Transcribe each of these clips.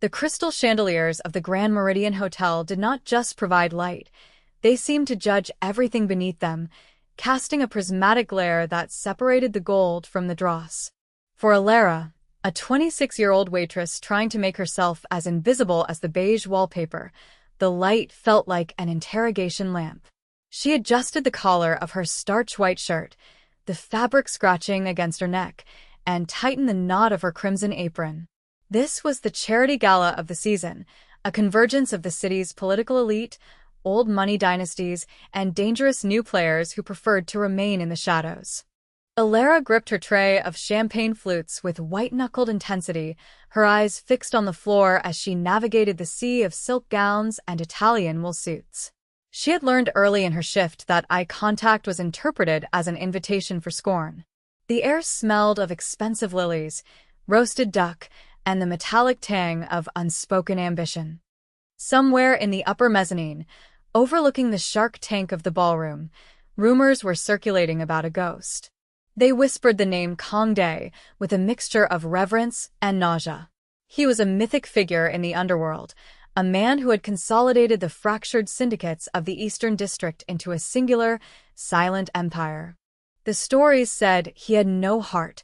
The crystal chandeliers of the Grand Meridian Hotel did not just provide light, they seemed to judge everything beneath them, casting a prismatic glare that separated the gold from the dross. For Alara, a 26-year-old waitress trying to make herself as invisible as the beige wallpaper, the light felt like an interrogation lamp. She adjusted the collar of her starch-white shirt, the fabric scratching against her neck, and tightened the knot of her crimson apron. This was the charity gala of the season, a convergence of the city's political elite, old money dynasties, and dangerous new players who preferred to remain in the shadows. Alara gripped her tray of champagne flutes with white-knuckled intensity, her eyes fixed on the floor as she navigated the sea of silk gowns and Italian wool suits. She had learned early in her shift that eye contact was interpreted as an invitation for scorn. The air smelled of expensive lilies, roasted duck, and the metallic tang of unspoken ambition. Somewhere in the upper mezzanine, overlooking the shark tank of the ballroom, rumors were circulating about a ghost. They whispered the name Kong Dae with a mixture of reverence and nausea. He was a mythic figure in the underworld, a man who had consolidated the fractured syndicates of the Eastern District into a singular, silent empire. The stories said he had no heart,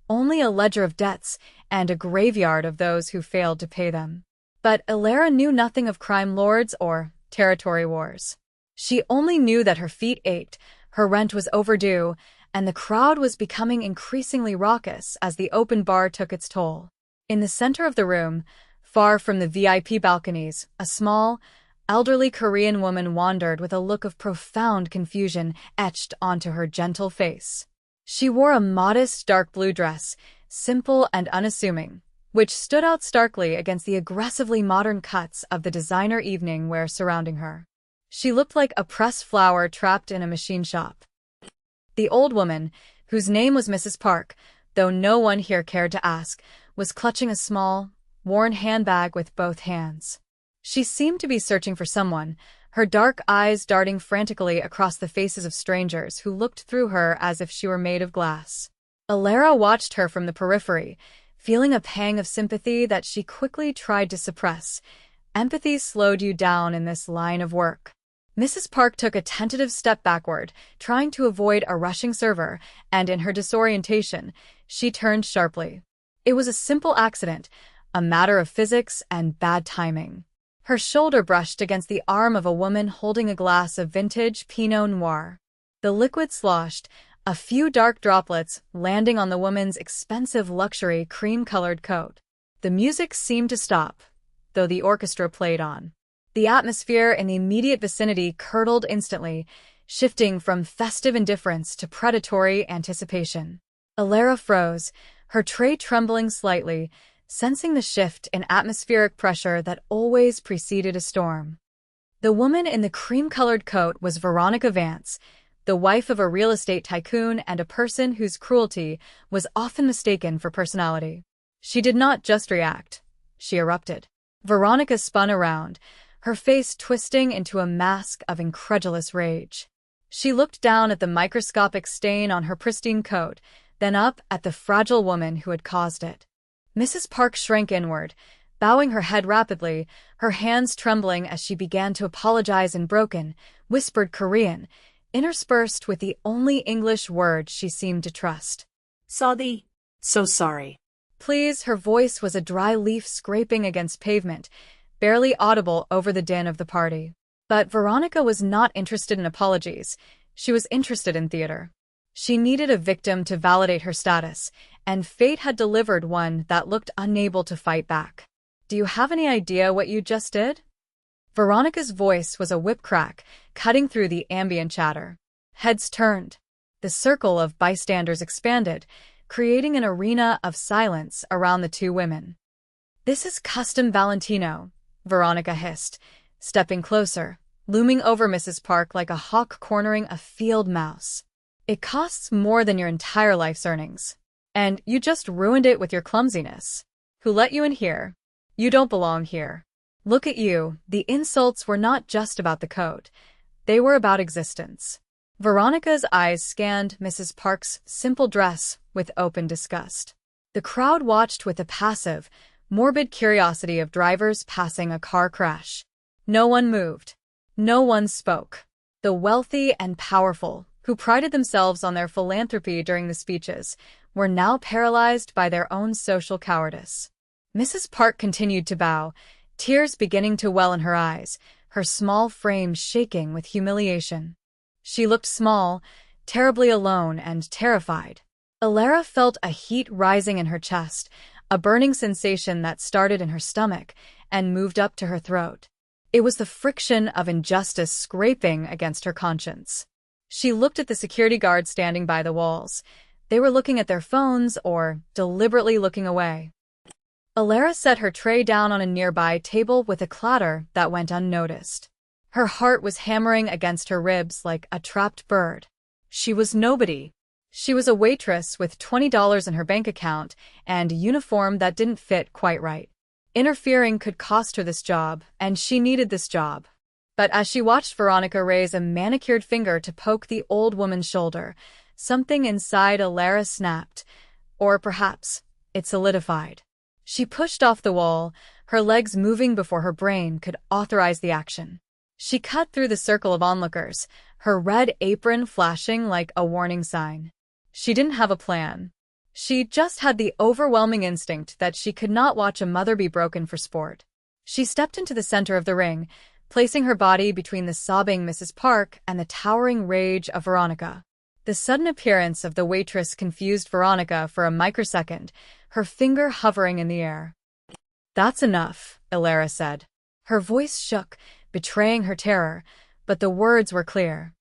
only a ledger of debts and a graveyard of those who failed to pay them. But Alara knew nothing of crime lords or territory wars. She only knew that her feet ached, her rent was overdue, and the crowd was becoming increasingly raucous as the open bar took its toll. In the center of the room, far from the VIP balconies, a small, elderly Korean woman wandered with a look of profound confusion etched onto her gentle face. She wore a modest dark blue dress, simple and unassuming, which stood out starkly against the aggressively modern cuts of the designer evening wear surrounding her. She looked like a pressed flower trapped in a machine shop. The old woman, whose name was Mrs. Park, though no one here cared to ask, was clutching a small, worn handbag with both hands. She seemed to be searching for someone, her dark eyes darting frantically across the faces of strangers who looked through her as if she were made of glass. Alara watched her from the periphery, feeling a pang of sympathy that she quickly tried to suppress. Empathy slowed you down in this line of work. Mrs. Park took a tentative step backward, trying to avoid a rushing server, and in her disorientation, she turned sharply. It was a simple accident, a matter of physics and bad timing. Her shoulder brushed against the arm of a woman holding a glass of vintage Pinot Noir. The liquid sloshed, a few dark droplets landing on the woman's expensive luxury cream-colored coat. The music seemed to stop, though the orchestra played on. The atmosphere in the immediate vicinity curdled instantly, shifting from festive indifference to predatory anticipation. Alara froze, her tray trembling slightly, sensing the shift in atmospheric pressure that always preceded a storm. The woman in the cream-colored coat was Veronica Vance, the wife of a real estate tycoon and a person whose cruelty was often mistaken for personality. She did not just react, she erupted. Veronica spun around, her face twisting into a mask of incredulous rage. She looked down at the microscopic stain on her pristine coat, then up at the fragile woman who had caused it. Mrs. Park shrank inward, bowing her head rapidly, her hands trembling as she began to apologize in broken, whispered Korean, interspersed with the only English word she seemed to trust. Sorry. So sorry. Please, her voice was a dry leaf scraping against pavement, barely audible over the din of the party. But Veronica was not interested in apologies, she was interested in theater. She needed a victim to validate her status, and fate had delivered one that looked unable to fight back. Do you have any idea what you just did? Veronica's voice was a whip crack, cutting through the ambient chatter. Heads turned. The circle of bystanders expanded, creating an arena of silence around the two women. This is custom Valentino, Veronica hissed, stepping closer, looming over Mrs. Park like a hawk cornering a field mouse. It costs more than your entire life's earnings. And you just ruined it with your clumsiness. Who let you in here? You don't belong here. Look at you, the insults were not just about the coat. They were about existence. Veronica's eyes scanned Mrs. Park's simple dress with open disgust. The crowd watched with a passive, morbid curiosity of drivers passing a car crash. No one moved. No one spoke. The wealthy and powerful, who prided themselves on their philanthropy during the speeches, were now paralyzed by their own social cowardice. Mrs. Park continued to bow, tears beginning to well in her eyes, her small frame shaking with humiliation. She looked small, terribly alone and terrified. Alara felt a heat rising in her chest, a burning sensation that started in her stomach and moved up to her throat. It was the friction of injustice scraping against her conscience. She looked at the security guards standing by the walls. They were looking at their phones or deliberately looking away. Alara set her tray down on a nearby table with a clatter that went unnoticed. Her heart was hammering against her ribs like a trapped bird. She was nobody. She was a waitress with $20 in her bank account and a uniform that didn't fit quite right. Interfering could cost her this job, and she needed this job. But as she watched Veronica raise a manicured finger to poke the old woman's shoulder, something inside Alara snapped, or perhaps it solidified. She pushed off the wall, her legs moving before her brain could authorize the action. She cut through the circle of onlookers, her red apron flashing like a warning sign. She didn't have a plan. She just had the overwhelming instinct that she could not watch a mother be broken for sport. She stepped into the center of the ring, placing her body between the sobbing Mrs. Park and the towering rage of Veronica. The sudden appearance of the waitress confused Veronica for a microsecond, her finger hovering in the air. "That's enough," Alara said. Her voice shook, betraying her terror, but the words were clear.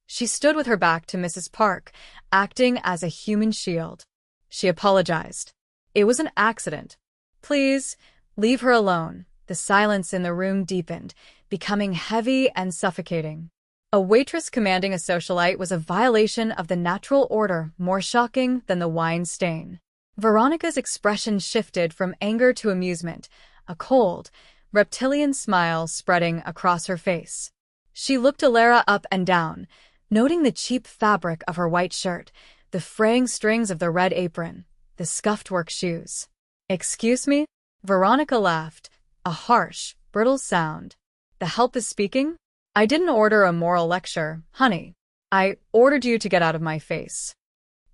She stood with her back to Mrs. Park, acting as a human shield. She apologized. "It was an accident. Please, leave her alone." The silence in the room deepened, becoming heavy and suffocating. A waitress commanding a socialite was a violation of the natural order more shocking than the wine stain. Veronica's expression shifted from anger to amusement, a cold, reptilian smile spreading across her face. She looked Alara up and down, noting the cheap fabric of her white shirt, the fraying strings of the red apron, the scuffed work shoes. "Excuse me?" Veronica laughed, a harsh, brittle sound. "The help is speaking? I didn't order a moral lecture, honey. I ordered you to get out of my face."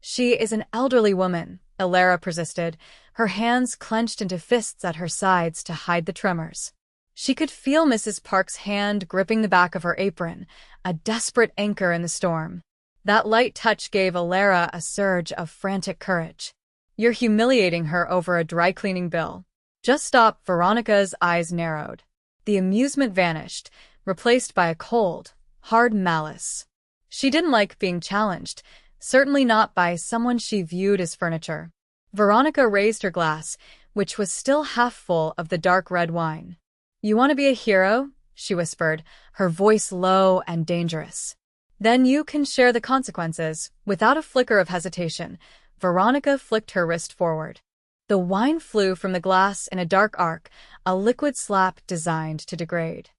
"She is an elderly woman," Alara persisted, her hands clenched into fists at her sides to hide the tremors. She could feel Mrs. Park's hand gripping the back of her apron, a desperate anchor in the storm. That light touch gave Alara a surge of frantic courage. "You're humiliating her over a dry-cleaning bill." "Just stop." Veronica's eyes narrowed. The amusement vanished, replaced by a cold, hard malice. She didn't like being challenged, certainly not by someone she viewed as furniture. Veronica raised her glass, which was still half full of the dark red wine. "You want to be a hero?" she whispered, her voice low and dangerous. "Then you can share the consequences." Without a flicker of hesitation, Veronica flicked her wrist forward. The wine flew from the glass in a dark arc, a liquid slap designed to degrade.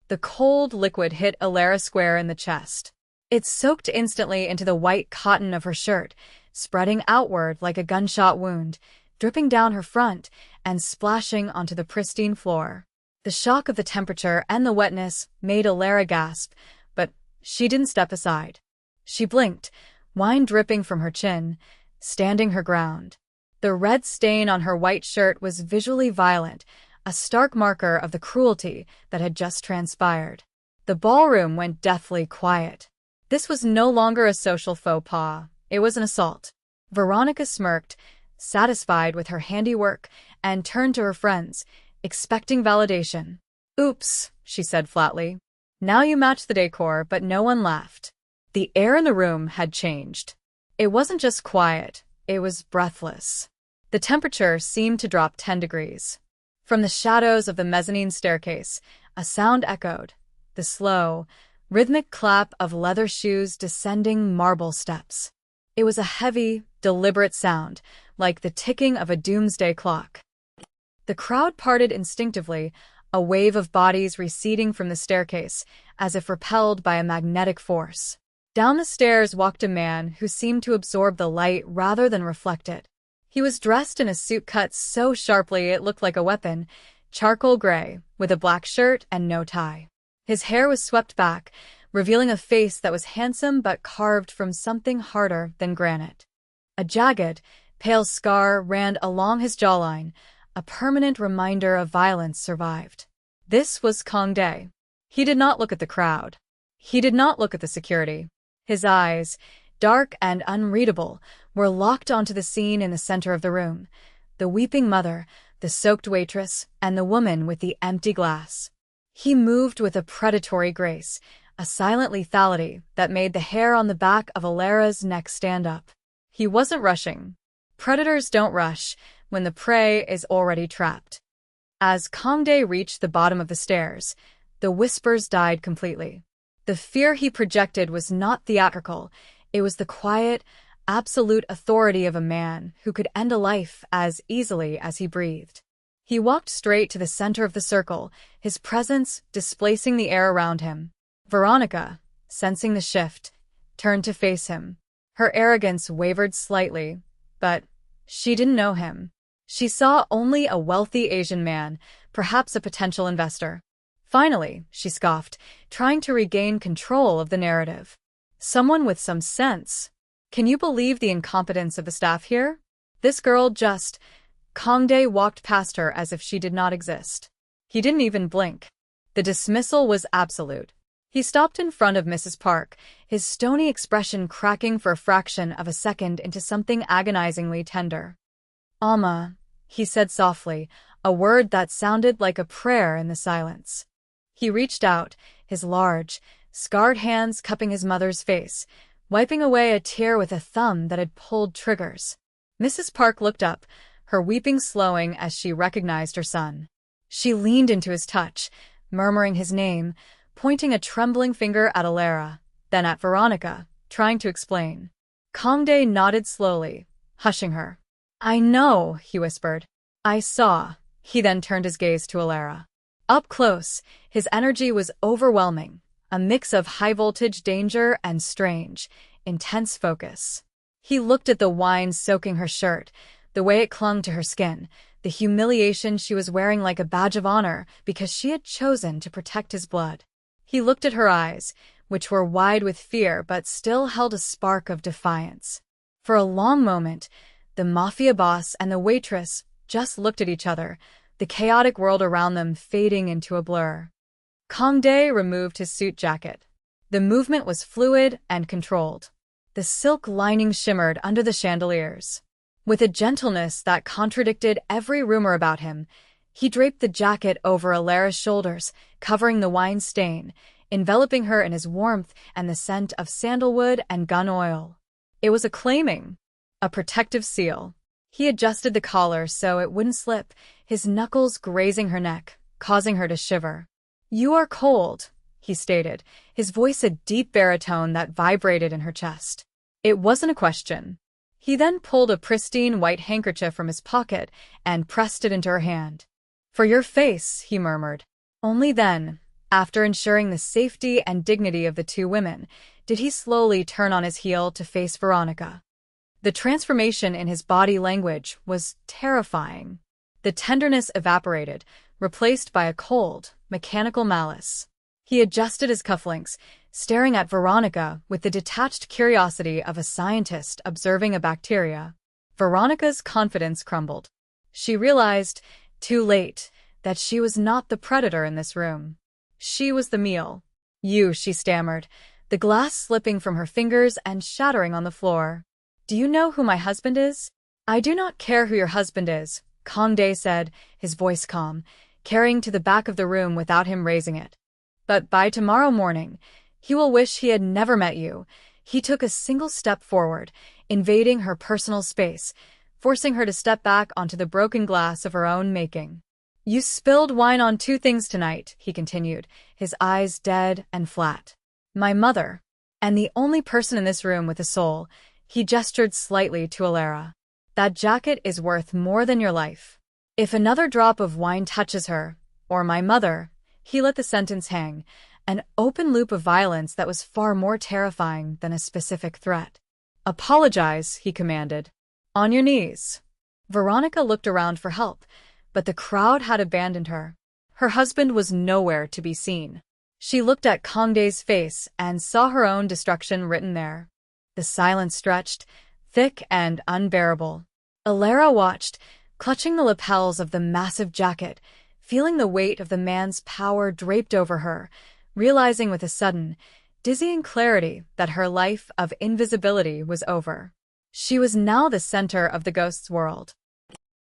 The cold liquid hit Alara square in the chest. It soaked instantly into the white cotton of her shirt, spreading outward like a gunshot wound, dripping down her front and splashing onto the pristine floor. The shock of the temperature and the wetness made Alara gasp, but she didn't step aside. She blinked, wine dripping from her chin, standing her ground. The red stain on her white shirt was visually violent, a stark marker of the cruelty that had just transpired. The ballroom went deathly quiet. This was no longer a social faux pas. It was an assault. Veronica smirked, satisfied with her handiwork, and turned to her friends, expecting validation. "Oops," she said flatly. "Now you match the decor," but no one laughed. The air in the room had changed. It wasn't just quiet, it was breathless. The temperature seemed to drop 10 degrees. From the shadows of the mezzanine staircase, a sound echoed, the slow, rhythmic clap of leather shoes descending marble steps. It was a heavy, deliberate sound, like the ticking of a doomsday clock. The crowd parted instinctively, a wave of bodies receding from the staircase, as if repelled by a magnetic force. Down the stairs walked a man who seemed to absorb the light rather than reflect it. He was dressed in a suit cut so sharply it looked like a weapon, charcoal gray, with a black shirt and no tie. His hair was swept back, revealing a face that was handsome but carved from something harder than granite. A jagged, pale scar ran along his jawline, a permanent reminder of violence survived. This was Kang Dae. He did not look at the crowd. He did not look at the security. His eyes, dark and unreadable, were locked onto the scene in the center of the room. The weeping mother, the soaked waitress, and the woman with the empty glass. He moved with a predatory grace, a silent lethality that made the hair on the back of Alara's neck stand up. He wasn't rushing. Predators don't rush when the prey is already trapped. As Kang Dae reached the bottom of the stairs, the whispers died completely. The fear he projected was not theatrical, it was the quiet, absolute authority of a man who could end a life as easily as he breathed. He walked straight to the center of the circle, his presence displacing the air around him. Veronica, sensing the shift, turned to face him. Her arrogance wavered slightly, but she didn't know him. She saw only a wealthy Asian man, perhaps a potential investor. Finally, she scoffed, trying to regain control of the narrative. Someone with some sense. Can you believe the incompetence of the staff here? This girl just... Kang Dae walked past her as if she did not exist. He didn't even blink. The dismissal was absolute. He stopped in front of Mrs. Park, his stony expression cracking for a fraction of a second into something agonizingly tender. "Alma," he said softly, a word that sounded like a prayer in the silence. He reached out, his large, scarred hands cupping his mother's face, wiping away a tear with a thumb that had pulled triggers. Mrs. Park looked up, her weeping slowing as she recognized her son. She leaned into his touch, murmuring his name, pointing a trembling finger at Alara, then at Veronica, trying to explain. Kang Dae nodded slowly, hushing her. "I know," he whispered. "I saw." He then turned his gaze to Alara. Up close, his energy was overwhelming, a mix of high-voltage danger and strange, intense focus. He looked at the wine soaking her shirt, the way it clung to her skin, the humiliation she was wearing like a badge of honor because she had chosen to protect his blood. He looked at her eyes, which were wide with fear but still held a spark of defiance. For a long moment, the Mafia boss and the waitress just looked at each other, the chaotic world around them fading into a blur. Kang Dae removed his suit jacket. The movement was fluid and controlled. The silk lining shimmered under the chandeliers. With a gentleness that contradicted every rumor about him, he draped the jacket over Alara's shoulders, covering the wine stain, enveloping her in his warmth and the scent of sandalwood and gun oil. It was a claiming, a protective seal. He adjusted the collar so it wouldn't slip, his knuckles grazing her neck, causing her to shiver. "You are cold," he stated, his voice a deep baritone that vibrated in her chest. It wasn't a question. He then pulled a pristine white handkerchief from his pocket and pressed it into her hand. "For your face," he murmured. Only then, after ensuring the safety and dignity of the two women, did he slowly turn on his heel to face Veronica. The transformation in his body language was terrifying. The tenderness evaporated, replaced by a cold, mechanical malice. He adjusted his cufflinks, staring at Veronica with the detached curiosity of a scientist observing a bacteria. Veronica's confidence crumbled. She realized, too late, that she was not the predator in this room. She was the meal. "You," she stammered, the glass slipping from her fingers and shattering on the floor. "Do you know who my husband is?" "I do not care who your husband is," Kang Dae said, his voice calm, carrying to the back of the room without him raising it. "But by tomorrow morning, he will wish he had never met you." He took a single step forward, invading her personal space, forcing her to step back onto the broken glass of her own making. "You spilled wine on two things tonight," he continued, his eyes dead and flat. "My mother, and the only person in this room with a soul." He gestured slightly to Alara. "That jacket is worth more than your life. If another drop of wine touches her, or my mother," he let the sentence hang, an open loop of violence that was far more terrifying than a specific threat. "Apologize," he commanded. "On your knees." Veronica looked around for help, but the crowd had abandoned her. Her husband was nowhere to be seen. She looked at Kangdae's face and saw her own destruction written there. The silence stretched, thick and unbearable. Alara watched, clutching the lapels of the massive jacket, feeling the weight of the man's power draped over her, realizing with a sudden, dizzying clarity that her life of invisibility was over. She was now the center of the ghost's world.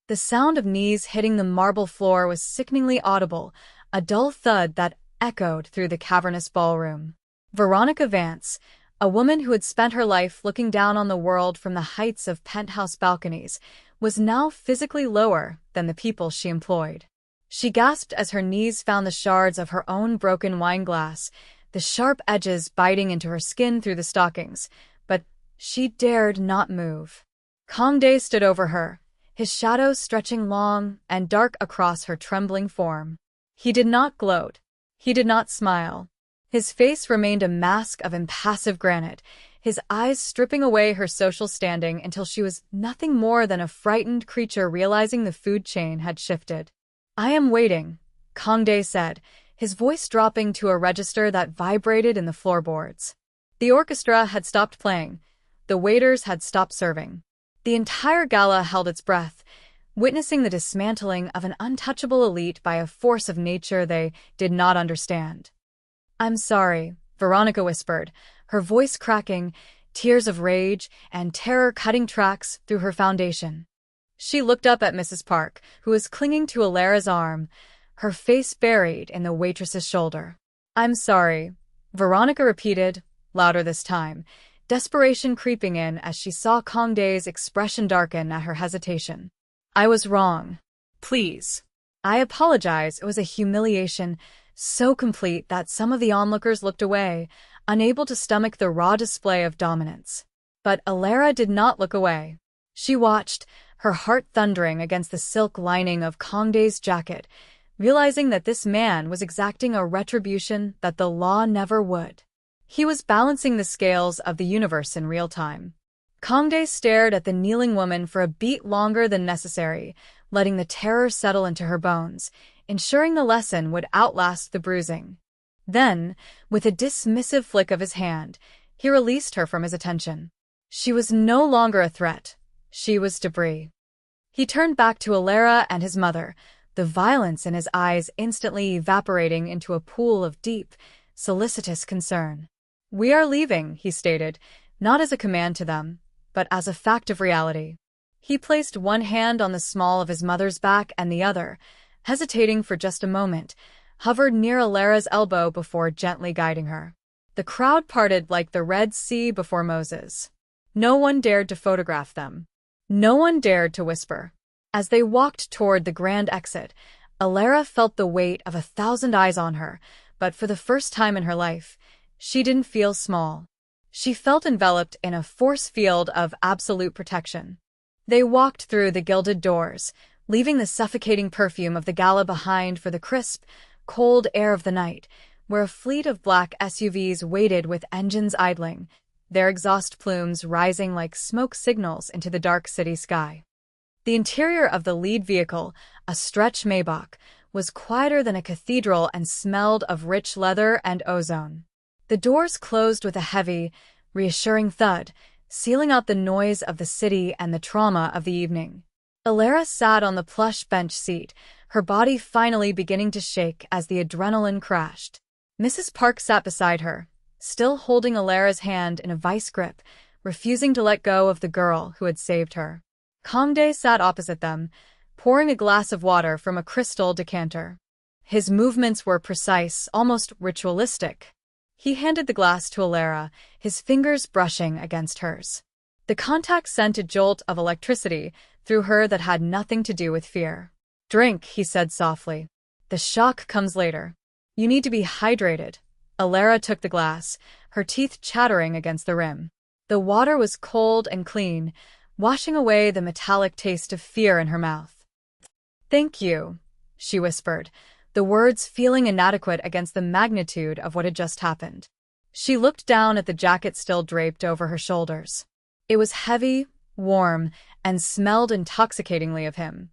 The sound of knees hitting the marble floor was sickeningly audible, a dull thud that echoed through the cavernous ballroom. Veronica Vance, a woman who had spent her life looking down on the world from the heights of penthouse balconies, was now physically lower than the people she employed. She gasped as her knees found the shards of her own broken wine glass, the sharp edges biting into her skin through the stockings, but she dared not move. Kangdae stood over her, his shadow stretching long and dark across her trembling form. He did not gloat. He did not smile. His face remained a mask of impassive granite, his eyes stripping away her social standing until she was nothing more than a frightened creature realizing the food chain had shifted. "I am waiting," Kangdae said, his voice dropping to a register that vibrated in the floorboards. The orchestra had stopped playing. The waiters had stopped serving. The entire gala held its breath, witnessing the dismantling of an untouchable elite by a force of nature they did not understand. "I'm sorry," Veronica whispered, her voice cracking, tears of rage and terror cutting tracks through her foundation. She looked up at Mrs. Park, who was clinging to Alara's arm, her face buried in the waitress's shoulder. "I'm sorry," Veronica repeated, louder this time, desperation creeping in as she saw Kangdae's expression darken at her hesitation. "I was wrong. Please." "I apologize." It was a humiliation so complete that some of the onlookers looked away, unable to stomach the raw display of dominance. But Alara did not look away. She watched, her heart thundering against the silk lining of Kangdae's jacket, realizing that this man was exacting a retribution that the law never would. He was balancing the scales of the universe in real time. Kangdae stared at the kneeling woman for a beat longer than necessary, letting the terror settle into her bones, ensuring the lesson would outlast the bruising. Then, with a dismissive flick of his hand, he released her from his attention. She was no longer a threat. She was debris. He turned back to Alara and his mother, the violence in his eyes instantly evaporating into a pool of deep, solicitous concern. "We are leaving," he stated, not as a command to them, but as a fact of reality. He placed one hand on the small of his mother's back and the other, hesitating for just a moment, hovered near Alara's elbow before gently guiding her. The crowd parted like the Red Sea before Moses. No one dared to photograph them. No one dared to whisper. As they walked toward the grand exit, Alara felt the weight of 1,000 eyes on her, but for the first time in her life, she didn't feel small. She felt enveloped in a force field of absolute protection. They walked through the gilded doors, leaving the suffocating perfume of the gala behind for the crisp, cold air of the night, where a fleet of black SUVs waited with engines idling, their exhaust plumes rising like smoke signals into the dark city sky. The interior of the lead vehicle, a stretch Maybach, was quieter than a cathedral and smelled of rich leather and ozone. The doors closed with a heavy, reassuring thud, sealing out the noise of the city and the trauma of the evening. Alara sat on the plush bench seat, her body finally beginning to shake as the adrenaline crashed. Mrs. Park sat beside her, still holding Alara's hand in a vice grip, refusing to let go of the girl who had saved her. Kangdae sat opposite them, pouring a glass of water from a crystal decanter. His movements were precise, almost ritualistic. He handed the glass to Alara, his fingers brushing against hers. The contact sent a jolt of electricity through her that had nothing to do with fear. "Drink," he said softly. "The shock comes later. You need to be hydrated." Alara took the glass, her teeth chattering against the rim. The water was cold and clean, washing away the metallic taste of fear in her mouth. "Thank you," she whispered, the words feeling inadequate against the magnitude of what had just happened. She looked down at the jacket still draped over her shoulders. It was heavy, warm, and smelled intoxicatingly of him.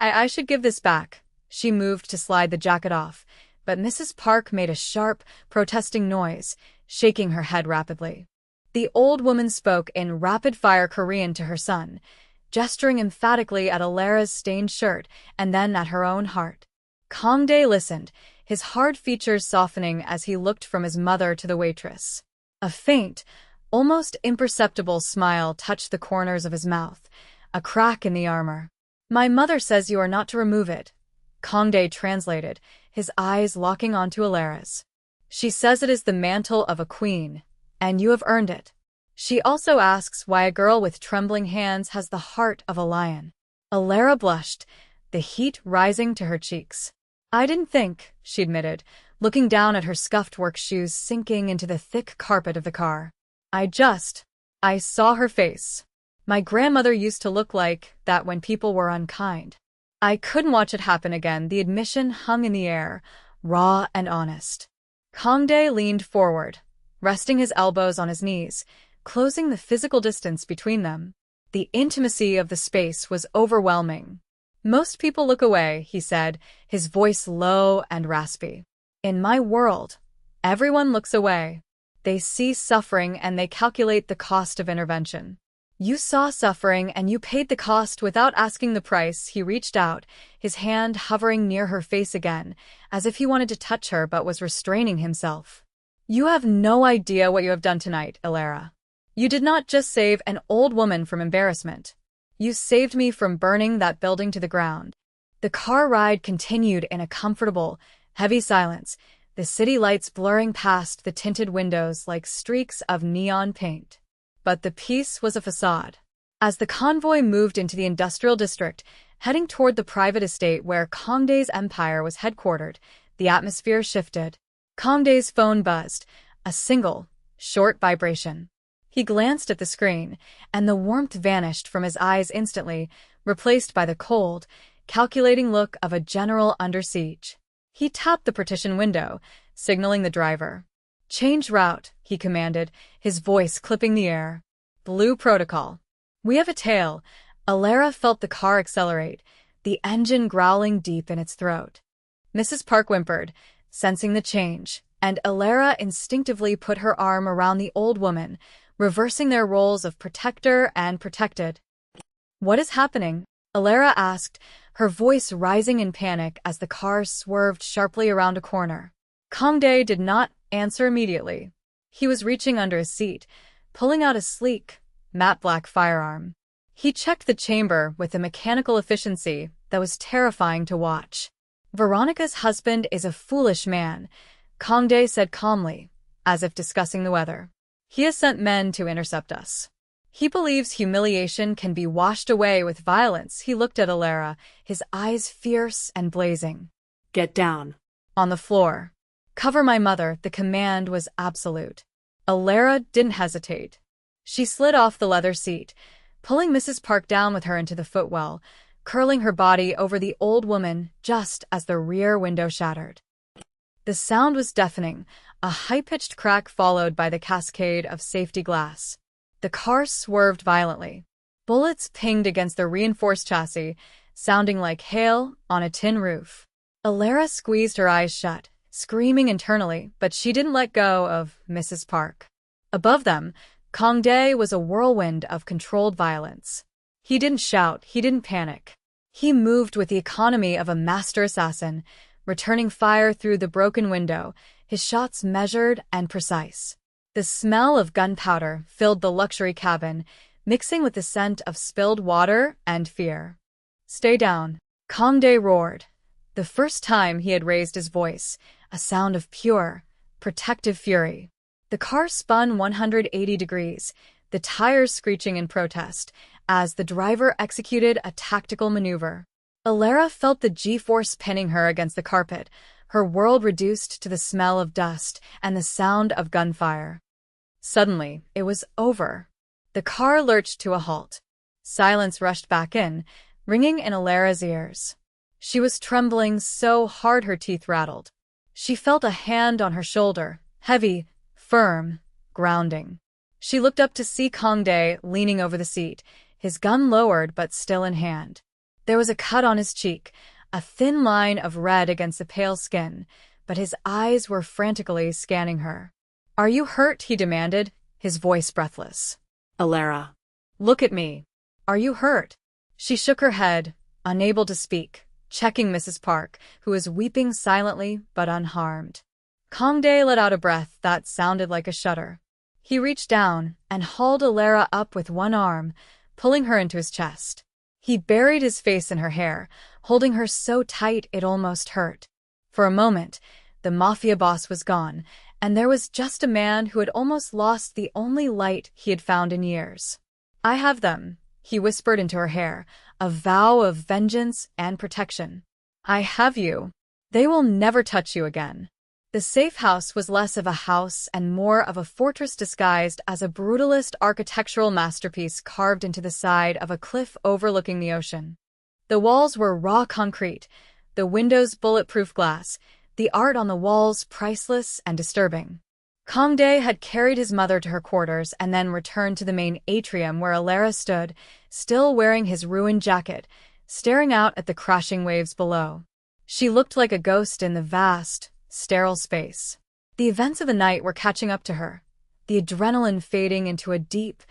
I should give this back. She moved to slide the jacket off, but Mrs. Park made a sharp, protesting noise, shaking her head rapidly. The old woman spoke in rapid-fire Korean to her son, gesturing emphatically at Alara's stained shirt and then at her own heart. Kangdae listened, his hard features softening as he looked from his mother to the waitress. A faint, almost imperceptible smile touched the corners of his mouth, a crack in the armor. "My mother says you are not to remove it," Kangdae translated, his eyes locking onto Alara's. "She says it is the mantle of a queen, and you have earned it. She also asks why a girl with trembling hands has the heart of a lion." Alara blushed, the heat rising to her cheeks. "I didn't think," she admitted, looking down at her scuffed work shoes sinking into the thick carpet of the car. I saw her face. My grandmother used to look like that when people were unkind. I couldn't watch it happen again." The admission hung in the air, raw and honest. Kangdae leaned forward, resting his elbows on his knees, closing the physical distance between them. The intimacy of the space was overwhelming. "Most people look away," he said, his voice low and raspy. "In my world, everyone looks away. They see suffering and they calculate the cost of intervention. You saw suffering and you paid the cost without asking the price." He reached out, his hand hovering near her face again, as if he wanted to touch her but was restraining himself. "You have no idea what you have done tonight, Alara. You did not just save an old woman from embarrassment. You saved me from burning that building to the ground." The car ride continued in a comfortable, heavy silence, the city lights blurring past the tinted windows like streaks of neon paint. But the peace was a facade. As the convoy moved into the industrial district, heading toward the private estate where Kangdae's empire was headquartered, the atmosphere shifted. Kangdae's phone buzzed, a single, short vibration. He glanced at the screen, and the warmth vanished from his eyes instantly, replaced by the cold, calculating look of a general under siege. He tapped the partition window, signaling the driver. "Change route," he commanded, his voice clipping the air. "Blue protocol." "We have a tail." Alara felt the car accelerate, the engine growling deep in its throat. Mrs. Park whimpered, sensing the change, and Alara instinctively put her arm around the old woman, reversing their roles of protector and protected. "What is happening?" Alara asked, her voice rising in panic as the car swerved sharply around a corner. Kangdae did not answer immediately. He was reaching under his seat, pulling out a sleek, matte black firearm. He checked the chamber with a mechanical efficiency that was terrifying to watch. "Veronica's husband is a foolish man," Kangdae said calmly, as if discussing the weather. "He has sent men to intercept us. He believes humiliation can be washed away with violence." He looked at Alara, his eyes fierce and blazing. "Get down." On the floor. "Cover my mother." The command was absolute. Alara didn't hesitate. She slid off the leather seat, pulling Mrs. Park down with her into the footwell, curling her body over the old woman just as the rear window shattered. The sound was deafening, a high-pitched crack followed by the cascade of safety glass. The car swerved violently. Bullets pinged against the reinforced chassis, sounding like hail on a tin roof. Alara squeezed her eyes shut, screaming internally, but she didn't let go of Mrs. Park. Above them, Kangdae was a whirlwind of controlled violence. He didn't shout, he didn't panic. He moved with the economy of a master assassin, returning fire through the broken window, his shots measured and precise. The smell of gunpowder filled the luxury cabin, mixing with the scent of spilled water and fear. "Stay down," Kangdae roared. The first time he had raised his voice, a sound of pure, protective fury. The car spun 180 degrees, the tires screeching in protest, as the driver executed a tactical maneuver. Alara felt the G-force pinning her against the carpet, her world reduced to the smell of dust and the sound of gunfire. Suddenly, it was over. The car lurched to a halt. Silence rushed back in, ringing in Alara's ears. She was trembling so hard her teeth rattled. She felt a hand on her shoulder, heavy, firm, grounding. She looked up to see Kangdae leaning over the seat, his gun lowered but still in hand. There was a cut on his cheek, a thin line of red against the pale skin, but his eyes were frantically scanning her. "Are you hurt?" he demanded, his voice breathless. Alara. "Look at me. Are you hurt?" She shook her head, unable to speak, checking Mrs. Park, who was weeping silently but unharmed. Kangdae let out a breath that sounded like a shudder. He reached down and hauled Alara up with one arm, pulling her into his chest. He buried his face in her hair, holding her so tight it almost hurt. For a moment, the Mafia boss was gone, and there was just a man who had almost lost the only light he had found in years. "I have them," he whispered into her hair, a vow of vengeance and protection. "I have you. They will never touch you again." The safe house was less of a house and more of a fortress disguised as a brutalist architectural masterpiece carved into the side of a cliff overlooking the ocean. The walls were raw concrete, the windows bulletproof glass, the art on the walls priceless and disturbing. Kangdae had carried his mother to her quarters and then returned to the main atrium where Alara stood, still wearing his ruined jacket, staring out at the crashing waves below. She looked like a ghost in the vast, sterile space. The events of the night were catching up to her, the adrenaline fading into a deep,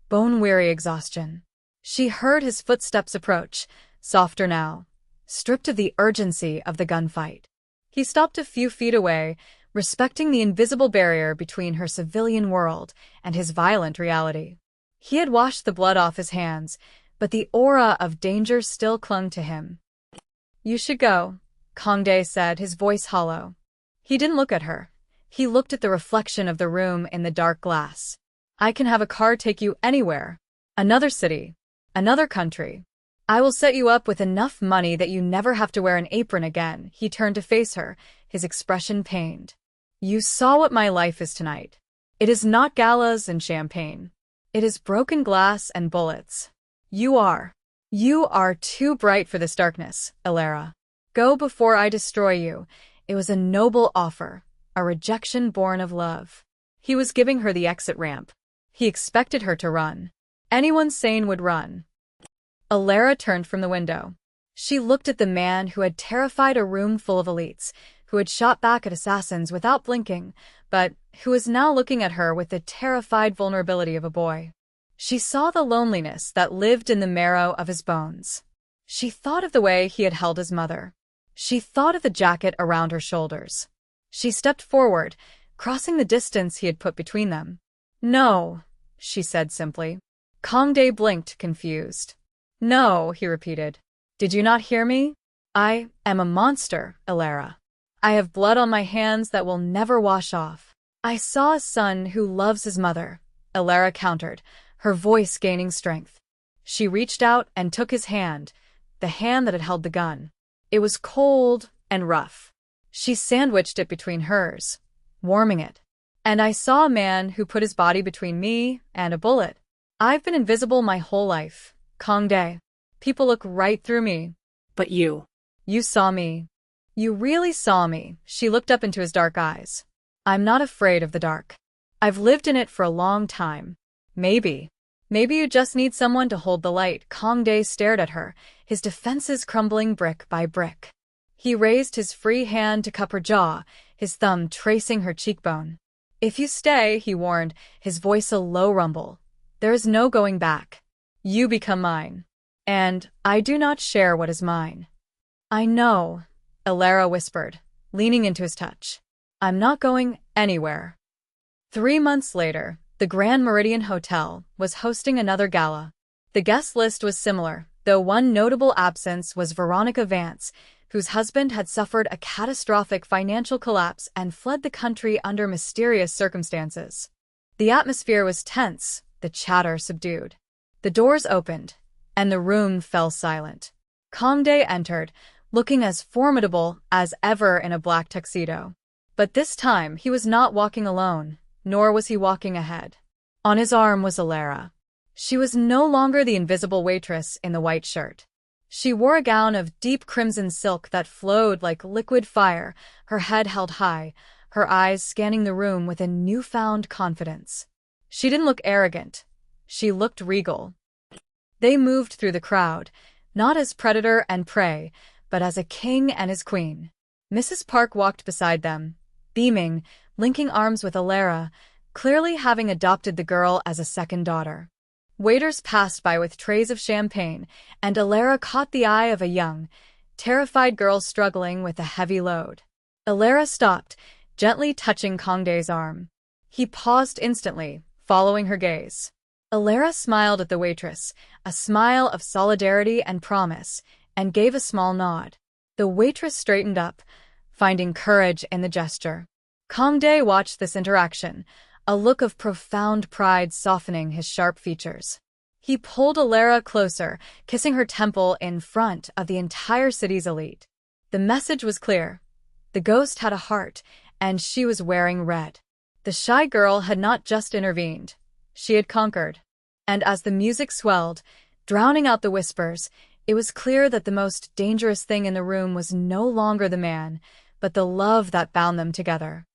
bone-weary exhaustion. She heard his footsteps approach, softer now, stripped of the urgency of the gunfight. He stopped a few feet away, respecting the invisible barrier between her civilian world and his violent reality. He had washed the blood off his hands, but the aura of danger still clung to him. "You should go," Kangdae said, his voice hollow. He didn't look at her. He looked at the reflection of the room in the dark glass. "I can have a car take you anywhere. Another city. Another country. I will set you up with enough money that you never have to wear an apron again." He turned to face her, his expression pained. "You saw what my life is tonight. It is not galas and champagne. It is broken glass and bullets. You are too bright for this darkness, Alara. Go before I destroy you." It was a noble offer, a rejection born of love. He was giving her the exit ramp. He expected her to run. Anyone sane would run. Alara turned from the window. She looked at the man who had terrified a room full of elites, who had shot back at assassins without blinking, but who was now looking at her with the terrified vulnerability of a boy. She saw the loneliness that lived in the marrow of his bones. She thought of the way he had held his mother. She thought of the jacket around her shoulders. She stepped forward, crossing the distance he had put between them. "No," she said simply. Kangdae blinked, confused. "No," he repeated. "Did you not hear me? I am a monster, Alara. I have blood on my hands that will never wash off." "I saw a son who loves his mother," Alara countered, her voice gaining strength. She reached out and took his hand, the hand that had held the gun. It was cold and rough. She sandwiched it between hers, warming it. "And I saw a man who put his body between me and a bullet. I've been invisible my whole life, Kangdae. People look right through me." "But you saw me. You really saw me." She looked up into his dark eyes. "I'm not afraid of the dark. I've lived in it for a long time. Maybe you just need someone to hold the light." Kangdae stared at her, his defenses crumbling brick by brick. He raised his free hand to cup her jaw, his thumb tracing her cheekbone. "If you stay," he warned, his voice a low rumble, "there is no going back. You become mine. And I do not share what is mine." "I know," Alara whispered, leaning into his touch. "I'm not going anywhere." 3 months later, the Grand Meridian Hotel was hosting another gala. The guest list was similar, though one notable absence was Veronica Vance, whose husband had suffered a catastrophic financial collapse and fled the country under mysterious circumstances. The atmosphere was tense, the chatter subdued. The doors opened, and the room fell silent. Kangdae entered, looking as formidable as ever in a black tuxedo. But this time he was not walking alone, nor was he walking ahead. On his arm was Alara. She was no longer the invisible waitress in the white shirt. She wore a gown of deep crimson silk that flowed like liquid fire, her head held high, her eyes scanning the room with a newfound confidence. She didn't look arrogant. She looked regal. They moved through the crowd, not as predator and prey, but as a king and his queen. Mrs. Park walked beside them, beaming, linking arms with Alara, clearly having adopted the girl as a second daughter. Waiters passed by with trays of champagne, and Alara caught the eye of a young, terrified girl struggling with a heavy load. Alara stopped, gently touching Kangdae's arm. He paused instantly, following her gaze. Alara smiled at the waitress, a smile of solidarity and promise, and gave a small nod. The waitress straightened up, finding courage in the gesture. Kangdae watched this interaction, a look of profound pride softening his sharp features. He pulled Alara closer, kissing her temple in front of the entire city's elite. The message was clear. The ghost had a heart, and she was wearing red. The shy girl had not just intervened. She had conquered. And as the music swelled, drowning out the whispers, it was clear that the most dangerous thing in the room was no longer the man, but the love that bound them together.